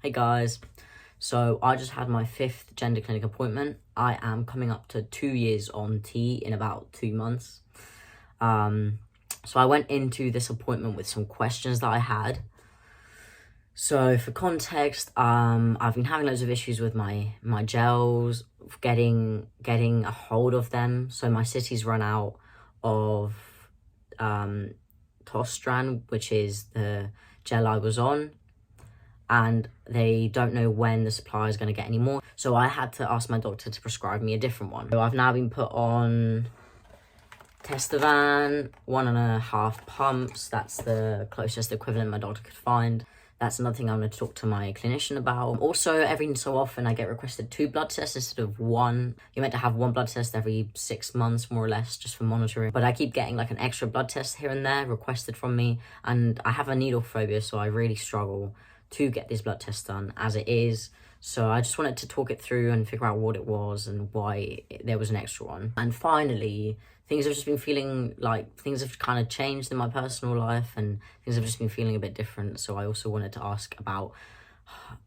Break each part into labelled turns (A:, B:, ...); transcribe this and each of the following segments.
A: Hey guys, so I just had my 5th gender clinic appointment. I am coming up to 2 years on T in about 2 months. So I went into this appointment with some questions that I had. So for context, I've been having loads of issues with my gels, getting a hold of them. So my city's run out of Tostran, which is the gel I was on, and they don't know when the supply is going to get any more. So I had to ask my doctor to prescribe me a different one. So I've now been put on Testavan, 1.5 pumps. That's the closest equivalent my doctor could find. That's another thing I'm going to talk to my clinician about. Also, every so often I get requested 2 blood tests instead of 1. You're meant to have 1 blood test every 6 months, more or less, just for monitoring. But I keep getting like an extra blood test here and there requested from me. And I have a needle phobia, so I really struggle to get these blood tests done as it is. So I just wanted to talk it through and figure out what it was and why there was an extra one. And finally, things have just been feeling like things have kind of changed in my personal life, and things have just been feeling a bit different. So I also wanted to ask about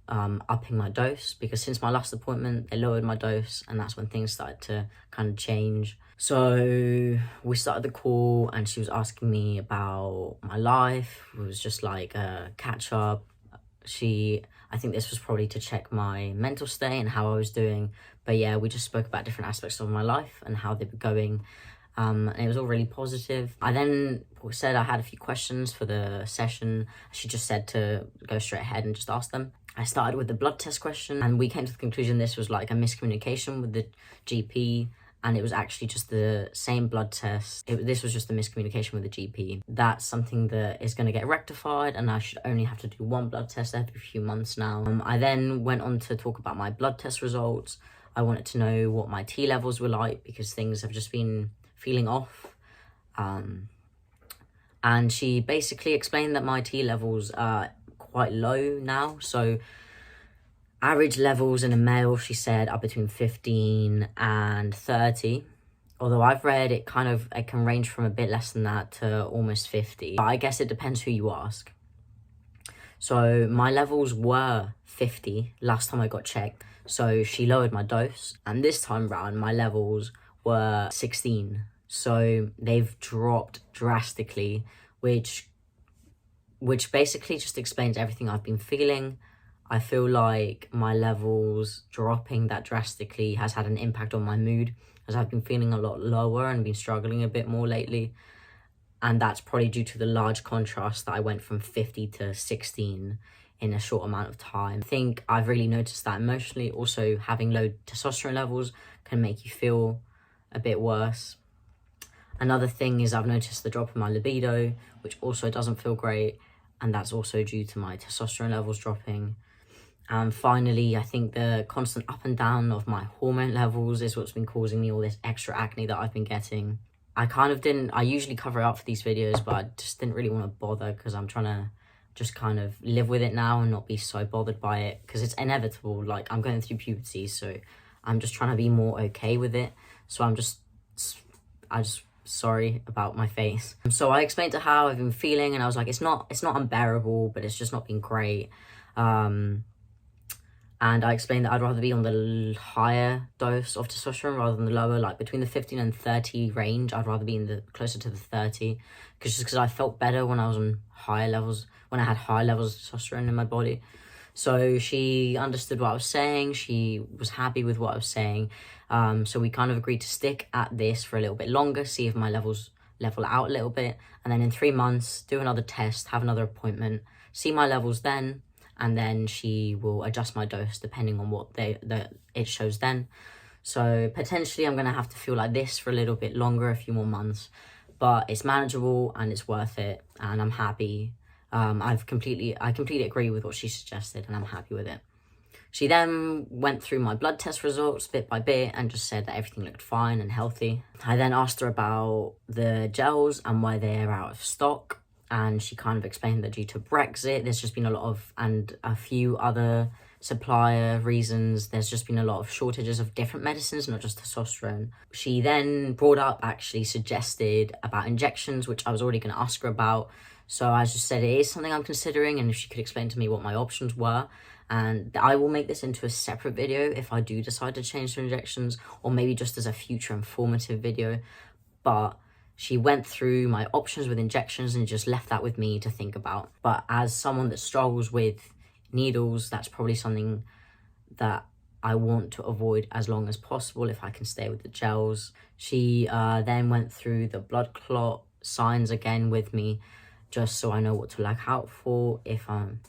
A: upping my dose, because since my last appointment, they lowered my dose, and that's when things started to kind of change. So we started the call and she was asking me about my life. It was just like a catch up. I think this was probably to check my mental state and how I was doing. But yeah, we just spoke about different aspects of my life and how they were going. And it was all really positive. I then said I had a few questions for the session. She just said to go straight ahead and just ask them. I started with the blood test question, and we came to the conclusion this was like a miscommunication with the GP, and it was actually just the same blood test. This was just a miscommunication with the GP. That's something that is going to get rectified, and I should only have to do 1 blood test every few months now. I then went on to talk about my blood test results. I wanted to know what my T levels were like, because things have just been feeling off. And she basically explained that my T levels are quite low now. So average levels in a male, she said, are between 15 and 30. Although I've read it can range from a bit less than that to almost 50. But I guess it depends who you ask. So my levels were 50 last time I got checked. So she lowered my dose. And this time round, my levels were 16. So they've dropped drastically, which basically just explains everything I've been feeling. I feel like my levels dropping that drastically has had an impact on my mood, as I've been feeling a lot lower and been struggling a bit more lately. And that's probably due to the large contrast that I went from 50 to 16 in a short amount of time. I think I've really noticed that emotionally. Also, having low testosterone levels can make you feel a bit worse. Another thing is I've noticed the drop in my libido, which also doesn't feel great. And that's also due to my testosterone levels dropping. And finally, I think the constant up and down of my hormone levels is what's been causing me all this extra acne that I've been getting. I usually cover it up for these videos, but I just didn't really want to bother, because I'm trying to just kind of live with it now and not be so bothered by it, because it's inevitable. Like, I'm going through puberty, so I'm just trying to be more okay with it. So sorry about my face. So I explained to her how I've been feeling, and I was like, it's not unbearable, but it's just not been great. And I explained that I'd rather be on the higher dose of testosterone rather than the lower, like between the 15 and 30 range. I'd rather be closer to the 30, because I felt better when I was on higher levels, when I had high levels of testosterone in my body. So she understood what I was saying. She was happy with what I was saying. So we kind of agreed to stick at this for a little bit longer, see if my levels level out a little bit. And then in 3 months, do another test, have another appointment, see my levels then. And then she will adjust my dose depending on what it shows then. So potentially I'm going to have to feel like this for a little bit longer, a few more months. But it's manageable and it's worth it. And I'm happy. I completely agree with what she suggested, and I'm happy with it. She then went through my blood test results bit by bit and just said that everything looked fine and healthy. I then asked her about the gels and why they're out of stock. And she kind of explained that due to Brexit, there's just been and a few other supplier reasons, there's just been a lot of shortages of different medicines, not just testosterone. She then suggested about injections, which I was already going to ask her about. So I just said it is something I'm considering, and if she could explain to me what my options were. And I will make this into a separate video if I do decide to change to injections, or maybe just as a future informative video. But she went through my options with injections and just left that with me to think about. But as someone that struggles with needles, that's probably something that I want to avoid as long as possible if I can stay with the gels. She then went through the blood clot signs again with me, just so I know what to look out for if and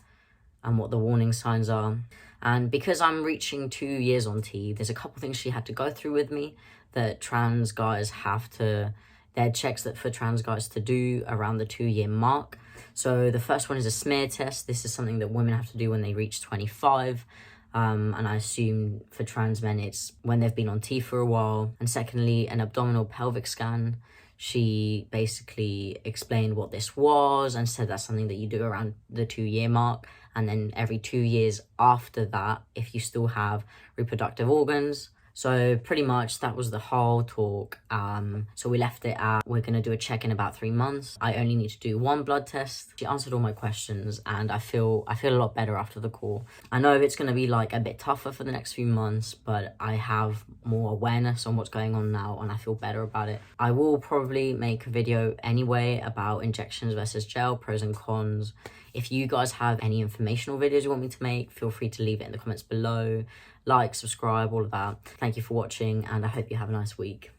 A: what the warning signs are. And because I'm reaching 2 years on T, there's a couple things she had to go through with me that trans guys have to, they're checks that for trans guys to do around the 2-year mark. So the first one is a smear test. This is something that women have to do when they reach 25. And I assume for trans men, it's when they've been on T for a while. And secondly, an abdominal pelvic scan. She basically explained what this was and said that's something that you do around the 2-year mark. And then every 2 years after that, if you still have reproductive organs. So pretty much that was the whole talk. So we left it at, we're gonna do a check in about 3 months. I only need to do 1 blood test. She answered all my questions and I feel a lot better after the call. I know it's gonna be like a bit tougher for the next few months, but I have more awareness on what's going on now and I feel better about it. I will probably make a video anyway about injections versus gel, pros and cons. If you guys have any informational videos you want me to make, feel free to leave it in the comments below. Like, subscribe, all of that. Thank you for watching, and I hope you have a nice week.